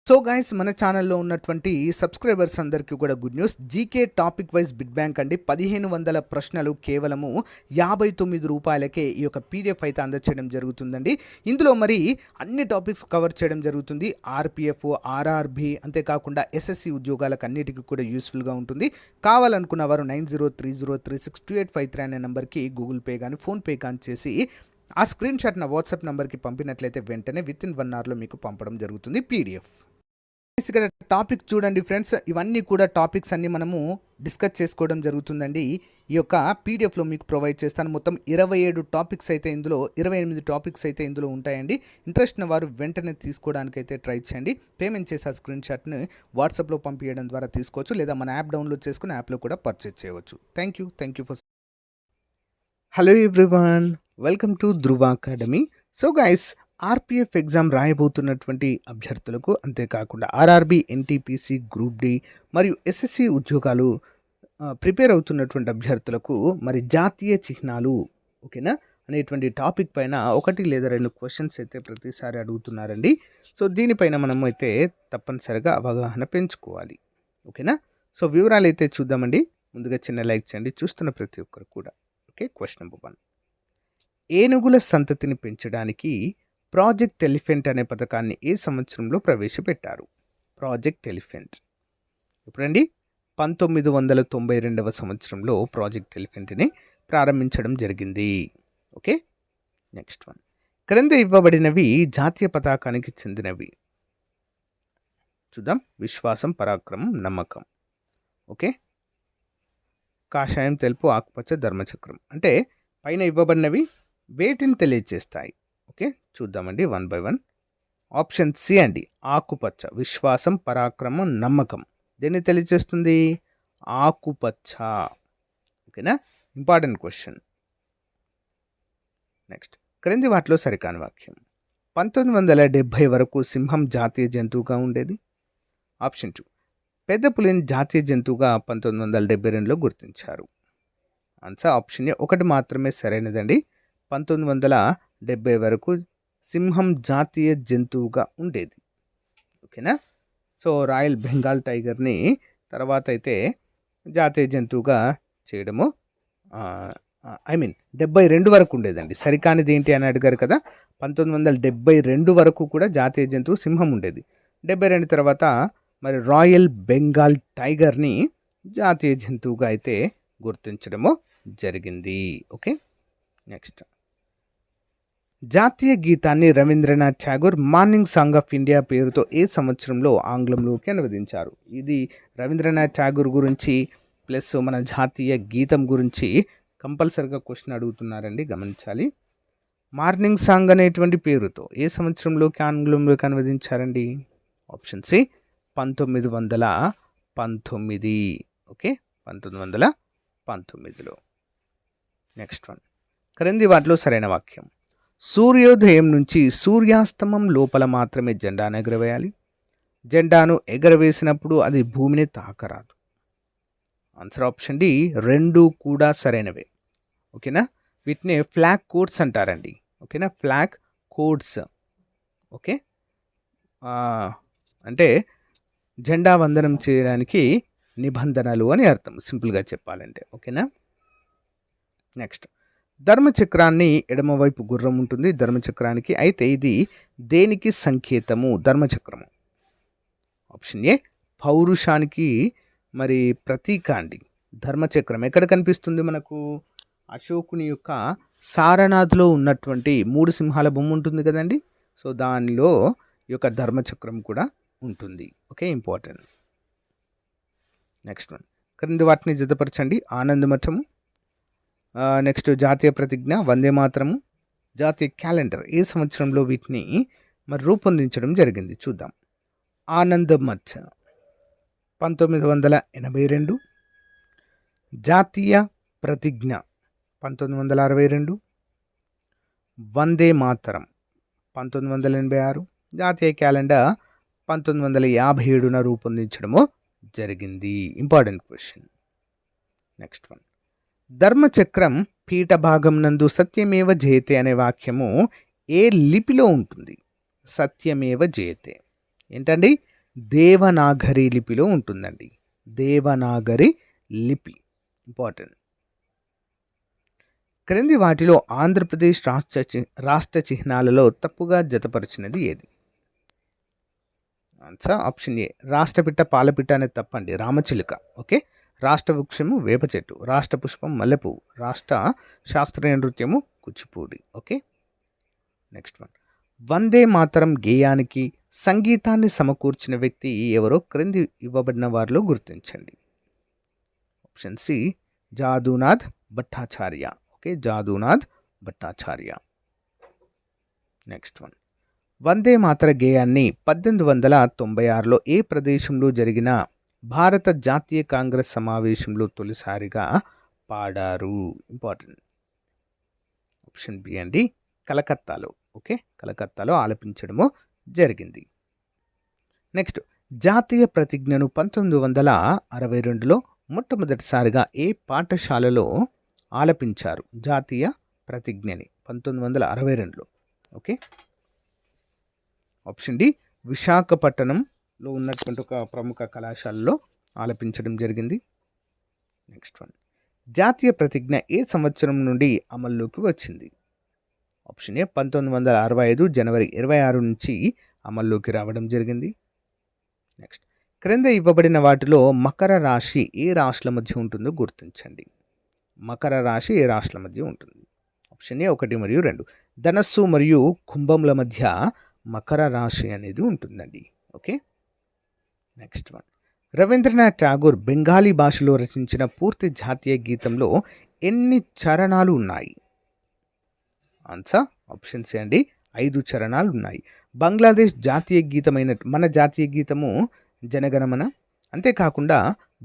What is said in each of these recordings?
So guys మన ఛానల్లో ఉన్నటువంటి సబ్స్క్రైబర్స్ అందరికీ కూడా good news. GK topic wise bid bank అండి. 1500 ప్రశ్నలు కేవలము రూ. 59కే ఈ యొక్క పీడిఎఫ్ అయితే అందచేయడం జరుగుతుందండి. ఇందులో మరి అన్ని టాపిక్స్ కవర్ చేయడం జరుగుతుంది. ఆర్పిఎఫ్, ఆర్ఆర్బి, అంతేకాకుండా ఎస్ఎస్సి ఉద్యోగాలకు అన్నిటికీ కూడా యూస్ఫుల్గా ఉంటుంది. కావాలనుకున్న వారు 9030362853 అనే నెంబర్కి గూగుల్ పే కానీ ఫోన్పే కానీ చేసి ఆ స్క్రీన్ షాట్ నా వాట్సాప్ నెంబర్కి పంపినట్లయితే వెంటనే విత్ ఇన్ 1 అవర్లో మీకు పంపడం జరుగుతుంది పీడిఎఫ్. ఇక్కడ టాపిక్ చూడండి ఫ్రెండ్స్, ఇవన్నీ కూడా టాపిక్స్ అన్ని మనము డిస్కస్ చేసుకోవడం జరుగుతుందండి. ఈ యొక్క పీడిఎఫ్లో మీకు ప్రొవైడ్ చేస్తాను. మొత్తం 27 టాపిక్స్ అయితే ఇందులో 28 టాపిక్స్ అయితే ఇందులో ఉంటాయండి. ఇంట్రెస్ట్ ఉన్న వారు వెంటనే తీసుకోవడానికి అయితే ట్రై చేయండి. పేమెంట్ చేసే స్క్రీన్ షాట్ని వాట్సాప్లో పంపించడం ద్వారా తీసుకోవచ్చు, లేదా మన యాప్ డౌన్లోడ్ చేసుకుని యాప్లో కూడా పర్చేజ్ చేయవచ్చు. Thank you for. Hello everyone, welcome to Dhruva academy. So guys, RPF exam రాయబోతున్నటువంటి అభ్యర్థులకు, అంతేకాకుండా ఆర్ఆర్బి, ఎన్టీపీసీ, గ్రూప్ డి మరియు ఎస్ఎస్సి ఉద్యోగాలు ప్రిపేర్ అవుతున్నటువంటి అభ్యర్థులకు మరి జాతీయ చిహ్నాలు ఓకేనా అనేటువంటి టాపిక్ పైన 1 లేదా 2 క్వశ్చన్స్ అయితే ప్రతిసారి అడుగుతున్నారండి. సో దీనిపైన మనం అయితే తప్పనిసరిగా అవగాహన పెంచుకోవాలి. ఓకేనా. సో వివరాలు అయితే చూద్దామండి. ముందుగా చిన్న లైక్ చేయండి చూస్తున్న ప్రతి ఒక్కరు కూడా. ఓకే. క్వశ్చన్ నెంబర్ 1, ఏనుగుల సంతతిని పెంచడానికి ప్రాజెక్ట్ ఎలిఫెంట్ అనే పథకాన్ని ఏ సంవత్సరంలో ప్రవేశపెట్టారు? ప్రాజెక్ట్ ఎలిఫెంట్ ఎప్పుడండి? 1992వ సంవత్సరంలో ప్రాజెక్ట్ ఎలిఫెంట్ని ప్రారంభించడం జరిగింది. ఓకే. నెక్స్ట్ వన్, క్రింద ఇవ్వబడినవి జాతీయ పతాకానికి చెందినవి. చూద్దాం. విశ్వాసం, పరాక్రమం, నమ్మకం. ఓకే. కాషాయం, తెలుపు, ఆకుపచ్చ, ధర్మచక్రం. అంటే పైన ఇవ్వబడినవి వేటిని తెలియజేస్తాయి? ఓకే, చూద్దామండి 1 by 1. ఆప్షన్ సి అండి, ఆకుపచ్చ. విశ్వాసం, పరాక్రమం, నమ్మకం దేన్ని తెలియజేస్తుంది? ఆకుపచ్చ. ఓకేనా. Important question. నెక్స్ట్, క్రింది వాటిలో సరికాని వాక్యం. 1970 వరకు సింహం జాతీయ జంతువుగా ఉండేది. ఆప్షన్ 2, పెద్ద పులిని జాతీయ జంతువుగా 1972లో గుర్తించారు. ఆన్సర్ ఆప్షన్ ఏ, 1 మాత్రమే సరైనదండి. 1970 వరకు సింహం జాతీయ జంతువుగా ఉండేది. ఓకేనా. సో రాయల్ బెంగాల్ టైగర్ని తర్వాత అయితే జాతీయ జంతువుగా చేయడము 72 వరకు ఉండేదండి. సరికానిది ఏంటి అని అడిగారు కదా. 1972 వరకు కూడా జాతీయ జంతువు సింహం ఉండేది. 72 తర్వాత మరి రాయల్ బెంగాల్ టైగర్ని జాతీయ జంతువుగా అయితే గుర్తించడము జరిగింది. ఓకే. నెక్స్ట్, జాతీయ గీతాన్ని Rabindranath Tagore morning song of India పేరుతో ఏ సంవత్సరంలో ఆంగ్లంలోకి అనువదించారు? ఇది రవీంద్రనాథ్ ఠాగూర్ గురించి ప్లస్ మన జాతీయ గీతం గురించి కంపల్సరిగా క్వశ్చన్ అడుగుతున్నారండి, గమనించాలి. మార్నింగ్ సాంగ్ అనేటువంటి పేరుతో ఏ సంవత్సరంలోకి ఆంగ్లంలోకి అనువదించారండి? Option C, 1919. ఓకే, 1919లో. నెక్స్ట్ వన్, క్రింది వాటిలో సరైన వాక్యం. సూర్యోదయం నుంచి సూర్యాస్తమం లోపల మాత్రమే జెండాను ఎగరవేయాలి. జెండాను ఎగరవేసినప్పుడు అది భూమిని తాకరాదు. ఆన్సర్ ఆప్షన్ డి, 2 కూడా సరైనవే. ఓకేనా. వీటిని ఫ్లాగ్ కోడ్స్ అంటారండి. ఓకేనా, ఫ్లాగ్ కోడ్స్. ఓకే, అంటే జెండా వందనం చేయడానికి నిబంధనలు అని అర్థం, సింపుల్గా చెప్పాలంటే. ఓకేనా. నెక్స్ట్, ధర్మచక్రాన్ని ఎడమవైపు గుర్రం ఉంటుంది ధర్మచక్రానికి. అయితే ఇది దేనికి సంకేతము? ధర్మచక్రము. ఆప్షన్ ఏ, పౌరుషానికి మరి ప్రతీక అండి ధర్మచక్రం. ఎక్కడ కనిపిస్తుంది మనకు? అశోకుని యొక్క సారనాథ్లో ఉన్నటువంటి 3 సింహాల బొమ్మ ఉంటుంది కదండి. సో దానిలో ఈ యొక్క ధర్మచక్రం కూడా ఉంటుంది. Okay, important. నెక్స్ట్ వన్, క్రింది వాటిని జతపరచండి. ఆనందమఠము. నెక్స్ట్, జాతీయ ప్రతిజ్ఞ, వందే మాతరము, జాతీయ క్యాలెండర్ ఏ సంవత్సరంలో వీటిని మరి రూపొందించడం జరిగింది? చూద్దాం. ఆనందమఠ్ 1982, జాతీయ ప్రతిజ్ఞ 1962, వందే మాతరం 1986, జాతీయ క్యాలెండర్ 1957న రూపొందించడము జరిగింది. Important question. నెక్స్ట్ వన్, ధర్మచక్రం పీఠ భాగం నందు సత్యమేవ జయతే అనే వాక్యము ఏ లిపిలో ఉంటుంది? సత్యమేవ జయతే ఏంటండి? దేవనాగరి లిపిలో ఉంటుందండి. దేవనాగరి లిపి ఇంపార్టెంట్. క్రింది వాటిలో ఆంధ్రప్రదేశ్ రాష్ట్ర చిహ్నాలలో తప్పుగా జతపరిచినది ఏది? ఆన్సర్ ఆప్షన్ ఏ రాష్ట్రపిట్ట పాలపిట్ట అనేది తప్పండి, రామచిలుక. ఓకే, రాష్ట్ర వృక్షము వేప చెట్టు, రాష్ట్ర పుష్పం మల్లెపువ్వు, రాష్ట్ర శాస్త్రీయ నృత్యము Kuchipudi. Okay, next one. Vande Mataram గేయానికి సంగీతాన్ని సమకూర్చిన వ్యక్తి ఎవరో క్రింది ఇవ్వబడిన వారిలో గుర్తించండి. Option C Jadunath Bhattacharya. Okay, Jadunath Bhattacharya. Next one. Vande Mataram గేయాన్ని 1896లో ఏ ప్రదేశంలో జరిగిన భారత జాతీయ కాంగ్రెస్ సమావేశంలో తొలిసారిగా పాడారు? ఇంపార్టెంట్. ఆప్షన్ బి అండి, కలకత్తాలో. ఓకే, కలకత్తాలో ఆలపించడము జరిగింది. నెక్స్ట్, జాతీయ ప్రతిజ్ఞను 1962లో మొట్టమొదటిసారిగా ఏ పాఠశాలలో ఆలపించారు? జాతీయ ప్రతిజ్ఞని 1962లో. ఓకే, ఆప్షన్ డి విశాఖపట్నంలో ఉన్నటువంటి ఒక ప్రముఖ కళాశాలలో ఆలపించడం జరిగింది. Next one. జాతీయ ప్రతిజ్ఞ ఏ సంవత్సరం నుండి అమల్లోకి వచ్చింది? ఆప్షన్ ఏ 1965 జనవరి 26 నుంచి అమల్లోకి రావడం జరిగింది. నెక్స్ట్, క్రింద ఇవ్వబడిన వాటిలో మకర రాశి ఏ రాశుల మధ్య ఉంటుందో గుర్తించండి. మకర రాశి ఏ రాశుల మధ్య ఉంటుంది? ఆప్షన్ ఏ 1 మరియు 2. ధనస్సు మరియు కుంభముల మధ్య మకర రాశి అనేది ఉంటుందండి. Okay, next one. Rabindranath Tagore Bengali భాషలో రచించిన పూర్తి జాతీయ గీతంలో ఎన్ని చరణాలు ఉన్నాయి? ఆన్సర్ ఆప్షన్ సి అండి, 5 చరణాలు ఉన్నాయి. బంగ్లాదేశ్ జాతీయ గీతమైన మన జాతీయ గీతము జనగణమన, అంతేకాకుండా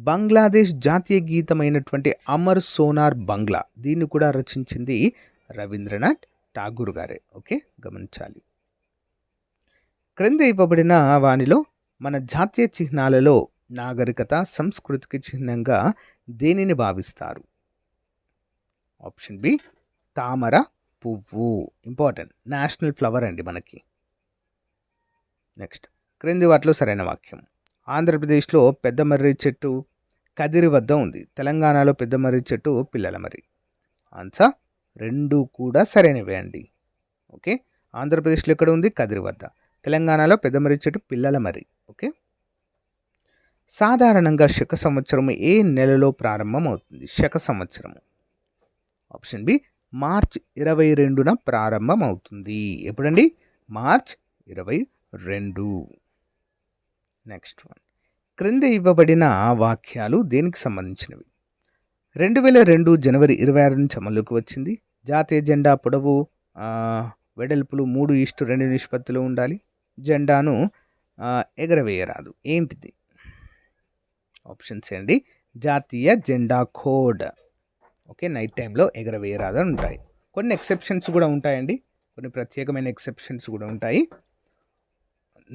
బంగ్లాదేశ్ జాతీయ గీతమైనటువంటి అమర్ సోనార్ బంగ్లా, దీన్ని కూడా రచించింది రవీంద్రనాథ్ ఠాగూర్ గారే. ఓకే, గమనించాలి. క్రింద ఇవ్వబడిన వానిలో మన జాతీయ చిహ్నాలలో నాగరికత సంస్కృతికి చిహ్నంగా దేనిని భావిస్తారు? ఆప్షన్ బి తామర పువ్వు. ఇంపార్టెంట్, నేషనల్ ఫ్లవర్ అండి మనకి. నెక్స్ట్, క్రింది వాటిలో సరైన వాక్యం. ఆంధ్రప్రదేశ్లో పెద్ద మర్రి చెట్టు కదిరి వద్ద ఉంది, తెలంగాణలో పెద్ద మర్రి చెట్టు పిల్లల మర్రి. ఆన్సర్ 2 కూడా సరైనవే అండి. ఓకే, ఆంధ్రప్రదేశ్లో ఎక్కడ ఉంది? కదిరి వద్ద. తెలంగాణలో పెద్ద మర్రి చెట్టు పిల్లల మర్రి. ఓకే, సాధారణంగా శక సంవత్సరం ఏ నెలలో ప్రారంభం అవుతుంది? శక సంవత్సరము. ఆప్షన్ బి మార్చ్ 22న ప్రారంభం అవుతుంది. ఎప్పుడండి? మార్చ్ 22. Next one. క్రింద ఇవ్వబడిన వాక్యాలు దేనికి సంబంధించినవి? 2002 జనవరి 26 నుంచి అమలుకి వచ్చింది. జాతీయ జెండా పొడవు వెడల్పులు 3:2 నిష్పత్తిలో ఉండాలి. జెండాను ఎగరవేయరాదు. ఏంటిది? ఆప్షన్స్ అండి, జాతీయ జెండా కోడ్. ఓకే, నైట్ టైంలో ఎగరవేయరాదు అని ఉంటాయి. కొన్ని ఎక్సెప్షన్స్ కూడా ఉంటాయండి, కొన్ని ప్రత్యేకమైన ఎక్సెప్షన్స్ కూడా ఉంటాయి.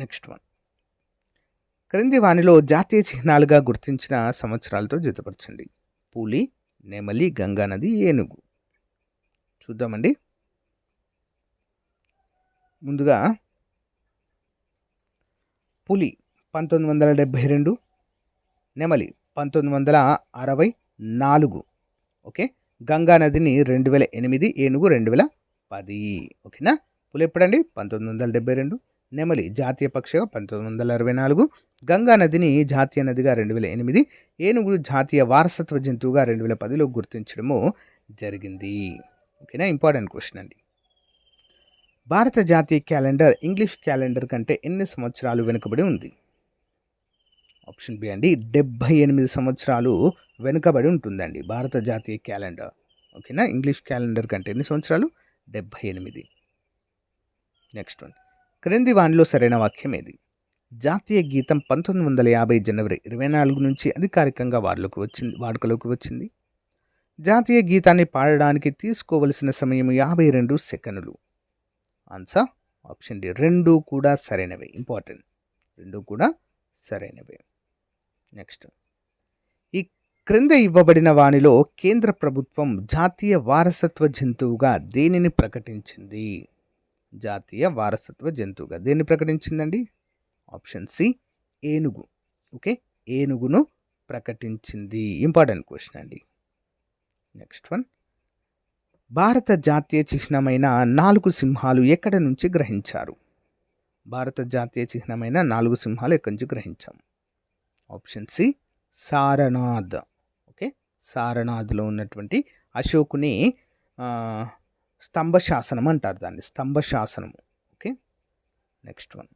Next one. క్రింది వానిలో జాతీయ చిహ్నాలుగా గుర్తించిన సంవత్సరాలతో జతపరచండి. పులి, నెమలి, గంగా నది, ఏనుగు. చూద్దామండి. ముందుగా పులి 1972, నెమలి 1964. ఓకే, గంగా నదిని 2008, ఏనుగు 2010. ఓకేనా? పులి ఎప్పుడండి? 1972. నెమలి జాతీయ పక్షిగా 1964. గంగా నదిని జాతీయ నదిగా 2008. ఏనుగు జాతీయ వారసత్వ జంతువుగా 2010లో గుర్తించడము జరిగింది. ఓకేనా? ఇంపార్టెంట్ క్వశ్చన్ అండి. భారత జాతీయ క్యాలెండర్ ఇంగ్లీష్ క్యాలెండర్ కంటే ఎన్ని సంవత్సరాలు వెనుకబడి ఉంది? ఆప్షన్ బి అండి, 78 సంవత్సరాలు వెనుకబడి ఉంటుందండి భారత జాతీయ క్యాలెండర్. ఓకేనా? ఇంగ్లీష్ క్యాలెండర్ కంటే ఎన్ని సంవత్సరాలు? 78. Next one. క్రింది వానిలో సరైన వాక్యం ఏది? జాతీయ గీతం 1950 జనవరి 24 నుంచి అధికారికంగా వాడుకలోకి వచ్చింది. జాతీయ గీతాన్ని పాడడానికి తీసుకోవలసిన సమయం 52 సెకన్లు. ఆన్సర్ ఆప్షన్ డి, 2 కూడా సరైనవే. ఇంపార్టెంట్, 2 కూడా సరైనవే. నెక్స్ట్, ఈ క్రింద ఇవ్వబడిన వానిలో కేంద్ర ప్రభుత్వం జాతీయ వారసత్వ జంతువుగా దేనిని ప్రకటించింది? జాతీయ వారసత్వ జంతువుగా దేన్ని ప్రకటించిందండి? ఆప్షన్ సి, ఏనుగు. ఓకే, ఏనుగును ప్రకటించింది. ఇంపార్టెంట్ క్వశ్చన్ అండి. నెక్స్ట్ వన్, భారత జాతీయ చిహ్నమైన 4 సింహాలు ఎక్కడి నుంచి గ్రహించారు? భారత జాతీయ చిహ్నమైన 4 సింహాలు ఎక్కడి నుంచి గ్రహించాం? Option C Sarnath. ఓకే, సారనాథ్లో ఉన్నటువంటి అశోకుని స్తంభ శాసనం అంటారు, దాన్ని స్తంభ శాసనము. ఓకే, నెక్స్ట్ వన్,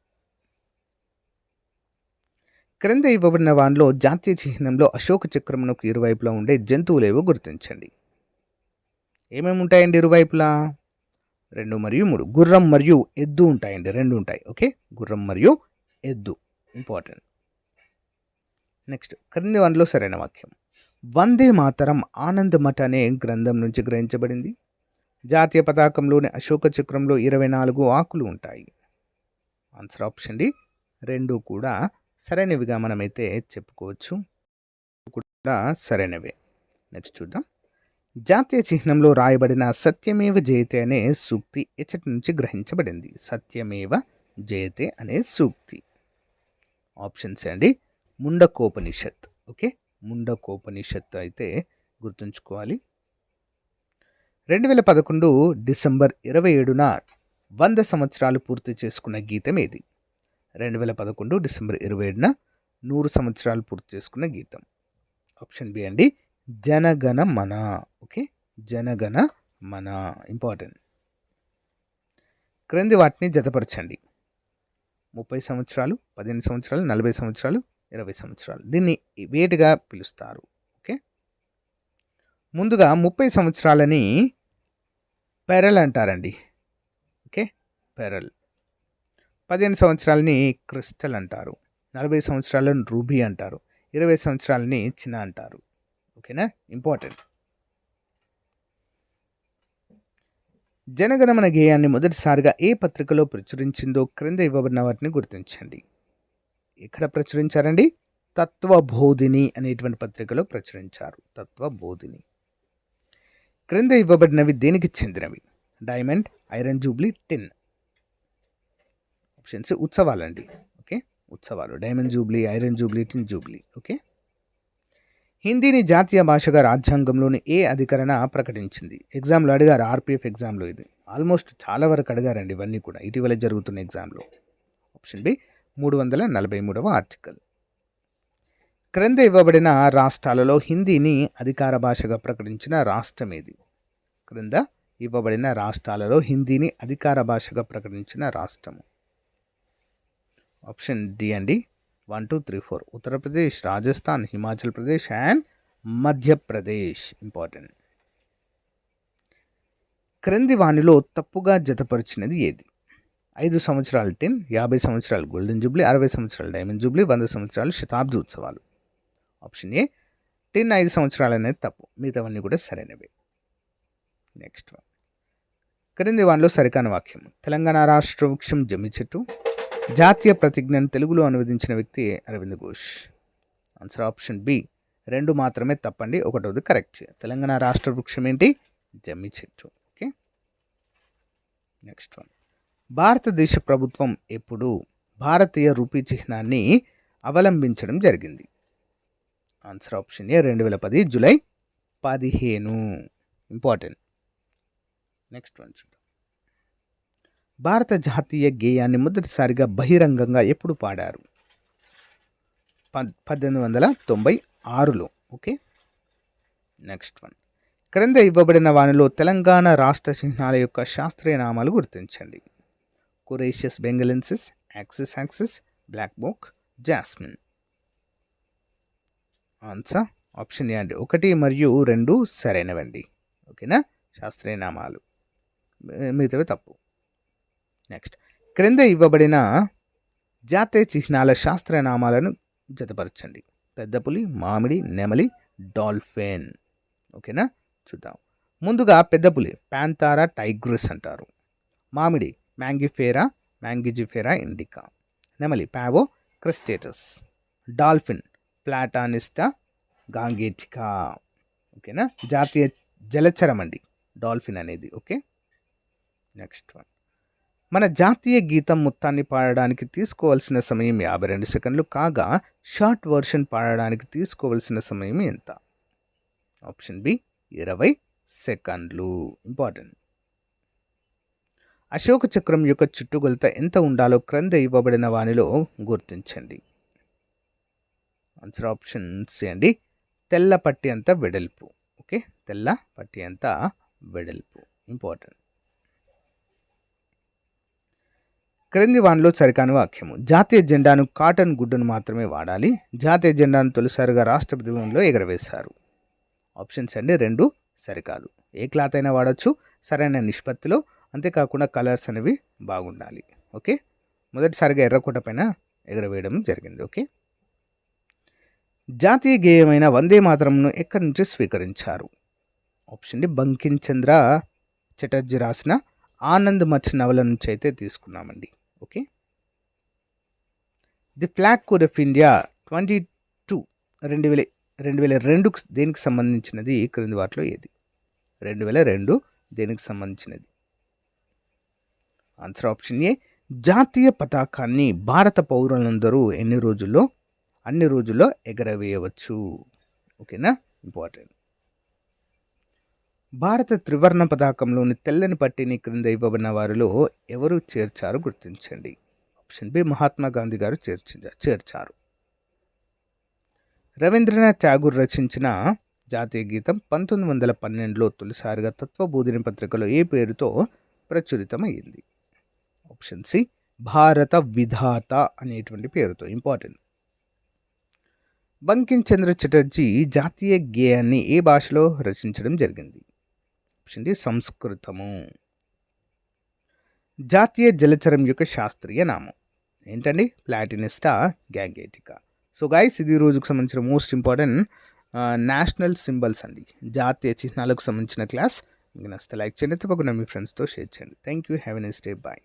క్రింద ఇవ్వబడిన వానిలో జాతీయ చిహ్నంలో అశోక చక్రమునకు ఇరువైపులా ఉండే జంతువులేవో గుర్తించండి. ఏమేమి ఉంటాయండి ఇరువైపులా? 2 మరియు 3. గుర్రం మరియు ఎద్దు ఉంటాయండి, 2 ఉంటాయి. ఓకే, గుర్రం మరియు ఎద్దు ఇంపార్టెంట్. నెక్స్ట్, క్రింది వానిలో సరైన వాక్యం. వందే మాతరం ఆనంద్ మఠ్ అనే గ్రంథం నుంచి గ్రహించబడింది. జాతీయ పతాకంలోని అశోక చక్రంలో 24 ఆకులు ఉంటాయి. ఆన్సర్ ఆప్షన్ డి, 2 కూడా సరైనవిగా మనమైతే చెప్పుకోవచ్చు, కూడా సరైనవే. నెక్స్ట్ చూద్దాం. జాతీయ చిహ్నంలో రాయబడిన సత్యమేవ జయతే అనే సూక్తి ఎచ్చటి నుంచి గ్రహించబడింది? సత్యమేవ జయతే అనే సూక్తి. ఆప్షన్స్ అండి, ముండకోపనిషత్. ఓకే, ముండకోపనిషత్ అయితే గుర్తుంచుకోవాలి. 2011 డిసెంబర్ 27న 100 సంవత్సరాలు పూర్తి చేసుకున్న గీతం ఏది? 2011 డిసెంబర్ 27న 100 సంవత్సరాలు పూర్తి చేసుకున్న గీతం. ఆప్షన్ బి అండి, జనగణ మన. ఓకే, జనగణ మన ఇంపార్టెంట్. క్రింది వాటిని జతపరచండి. 30 సంవత్సరాలు, 15 సంవత్సరాలు, 40 సంవత్సరాలు, 20 సంవత్సరాలు. దీన్ని వేటిగా పిలుస్తారు? ఓకే, ముందుగా 30 సంవత్సరాలని పెరల్ అంటారండి. Okay, pearl. 15 సంవత్సరాలని క్రిస్టల్ అంటారు. 40 సంవత్సరాలను రూబీ అంటారు. 20 సంవత్సరాలని చిన్న అంటారు. ఓకేనా, ఇంపార్టెంట్. జనగణమన గేయాన్ని మొదటిసారిగా ఏ పత్రికలో ప్రచురించిందో క్రింద ఇవ్వబడిన వాటిని గుర్తించండి. ఎక్కడ ప్రచురించారండి? తత్వబోధిని అనేటువంటి పత్రికలో ప్రచురించారు. తత్వబోధిని. క్రింద ఇవ్వబడినవి దేనికి చెందినవి? డైమండ్, ఐరన్ జూబ్లీ, టిన్. ఆప్షన్స్ ఉత్సవాలండి. ఓకే, ఉత్సవాలు. డైమండ్ జూబ్లీ, ఐరన్ జూబ్లీ, టిన్ జూబ్లీ. ఓకే, హిందీని జాతీయ భాషగా రాజ్యాంగంలోని ఏ అధికరణ ప్రకటించింది? ఎగ్జామ్లో అడిగారు, ఆర్పిఎఫ్ ఎగ్జామ్లో. ఇది ఆల్మోస్ట్ చాలా వరకు అడిగారండి ఇవన్నీ కూడా ఇటీవల జరుగుతున్న ఎగ్జామ్లో. ఆప్షన్ బి 343వ ఆర్టికల్. క్రింద ఇవ్వబడిన రాష్ట్రాలలో హిందీని అధికార భాషగా ప్రకటించిన రాష్ట్రం ఏది? క్రింద ఇవ్వబడిన రాష్ట్రాలలో హిందీని అధికార భాషగా ప్రకటించిన రాష్ట్రము. ఆప్షన్ డి అండి, 1, 2, 3, 4. ఉత్తరప్రదేశ్, రాజస్థాన్, హిమాచల్ ప్రదేశ్ అండ్ మధ్యప్రదేశ్. ఇంపార్టెంట్. క్రింది వానిలో తప్పుగా జతపరిచినది ఏది? 5 సంవత్సరాలు టిన్, 50 సంవత్సరాలు గోల్డెన్ జూబ్లీ, 60 సంవత్సరాలు డైమండ్ జూబ్లీ, 100 సంవత్సరాలు శతాబ్ది ఉత్సవాలు. ఆప్షన్ ఏ, టిన్ 5 సంవత్సరాలు అనేది తప్పు, మిగతావన్నీ కూడా సరైనవే. నెక్స్ట్ వన్, క్రింది వానిలో సరికాని వాక్యం. తెలంగాణ రాష్ట్ర వృక్షం జమ్మి చెట్టు. జాతీయ ప్రతిజ్ఞను తెలుగులో అనువదించిన వ్యక్తి Aravind Ghosh. Answer option B, 2 మాత్రమే తప్పండి, 1వది కరెక్ట్. తెలంగాణ రాష్ట్ర వృక్షం ఏంటి? జమ్మి చెట్టు. ఓకే, నెక్స్ట్ వన్, భారతదేశ ప్రభుత్వం ఎప్పుడు భారతీయ రూపీ చిహ్నాన్ని అవలంబించడం జరిగింది? ఆన్సర్ ఆప్షన్ ఏ, 2010 జూలై 15. ఇంపార్టెంట్. నెక్స్ట్ వన్ చూద్దాం. భారత జాతీయ గేయాన్ని మొదటిసారిగా బహిరంగంగా ఎప్పుడు పాడారు? 1896లో. ఓకే, నెక్స్ట్ వన్, క్రింద ఇవ్వబడిన వానిలో తెలంగాణ రాష్ట్ర చిహ్నాల యొక్క శాస్త్రీయ నామాలు గుర్తించండి. Coracias benghalensis, axis axis, black buck, jasmine. Answer option A అండి, 1 మరియు 2 సరైనవండి. ఓకేనా, శాస్త్రీయ నామాలు, మిగతావి తప్పు. నెక్స్ట్, క్రింద ఇవ్వబడిన జాతీయ చిహ్నాల శాస్త్రీయ నామాలను జతపరచండి. పెద్ద పులి, మామిడి, నెమలి, డాల్ఫిన్. ఓకేనా, చూద్దాం. ముందుగా పెద్ద పులి ప్యాంతారా టైగ్రిస్ అంటారు. మామిడి మ్యాంగిఫేరా, మ్యాంగిజిఫేరా ఇండికా. నెమలి పావో క్రిస్టేటస్. డాల్ఫిన్ ప్లాటానిస్టా గాంగేటికా. ఓకేనా, జాతీయ జలచరం అండి డాల్ఫిన్ అనేది. ఓకే, నెక్స్ట్ వన్, మన జాతీయ గీతం మొత్తాన్ని పాడడానికి తీసుకోవాల్సిన సమయం 52 సెకండ్లు కాగా షార్ట్ వర్షన్ పాడడానికి తీసుకోవాల్సిన సమయం ఎంత? ఆప్షన్ బి 20 సెకండ్లు. ఇంపార్టెంట్. అశోక చక్రం యొక్క చుట్టుకొలత ఎంత ఉండాలో క్రింద ఇవ్వబడిన వానిలో గుర్తించండి. ఆన్సర్ ఆప్షన్ సి అండి, తెల్ల పట్టి అంత వెడల్పు. ఓకే, తెల్ల పట్టి అంత వెడల్పు. ఇంపార్టెంట్. క్రింది వానిలో సరికాని వాక్యము. జాతీయ జెండాను కాటన్ గుడ్డను మాత్రమే వాడాలి. జాతీయ జెండాను తొలిసారిగా రాష్ట్రపతి భవన్లో ఎగరవేశారు. ఆప్షన్స్ అండి 2 సరికాదు. ఏ క్లాత్ అయినా వాడచ్చు సరైన నిష్పత్తిలో, అంతేకాకుండా కలర్స్ అనేవి బాగుండాలి. ఓకే, మొదటిసారిగా ఎర్రకోట పైన ఎగరవేయడం జరిగింది. ఓకే, జాతీయ గేయమైన వందే మాతరంను ఎక్కడి నుంచి స్వీకరించారు? ఆప్షన్ డి బంకిం చంద్ర చటర్జీ రాసిన ఆనంద్ మచ్ నవల నుంచి అయితే తీసుకున్నామండి. Okay, the flag code of India 2002 దేనికి సంబంధించినది? క్రింది వాటిలో ఏది? 2002 దేనికి సంబంధించినది? ఆన్సర్ ఆప్షన్ ఏ, జాతీయ పతాకాన్ని భారత పౌరులందరూ అన్ని రోజుల్లో ఎగరవేయవచ్చు. ఓకేనా, ఇంపార్టెంట్. భారత త్రివర్ణ పతాకంలోని తెల్లని పట్టిని క్రింద ఇవ్వబడిన వారిలో ఎవరు చేర్చారు గుర్తించండి. ఆప్షన్ బి మహాత్మా గాంధీ గారు చేర్చారు. రవీంద్రనాథ్ ఠాగూర్ రచించిన జాతీయ గీతం 1912లో తొలిసారిగా తత్వబోధిని పత్రికలో ఏ పేరుతో ప్రచురితమైంది? ఆప్షన్ సి భారత విధాత అనేటువంటి పేరుతో. ఇంపార్టెంట్. బంకిం చంద్ర చటర్జీ జాతీయ గేయాన్ని ఏ భాషలో రచించడం జరిగింది? ఆప్షన్ డి సంస్కృతము. జాతీయ జలచరం యొక్క శాస్త్రీయ నామం ఏంటండి? ప్లాటినిస్టా గ్యాగేటికా. సో గైస్, ఇది రోజుకు సంబంధించిన మోస్ట్ ఇంపార్టెంట్ నేషనల్ సింబల్స్ అండి, జాతీయ చిహ్నాలకు సంబంధించిన క్లాస్. మీకు నచ్చితే లైక్ చేయండి, తప్పకుండా మీ ఫ్రెండ్స్తో షేర్ చేయండి. Thank you, have a nice day, bye.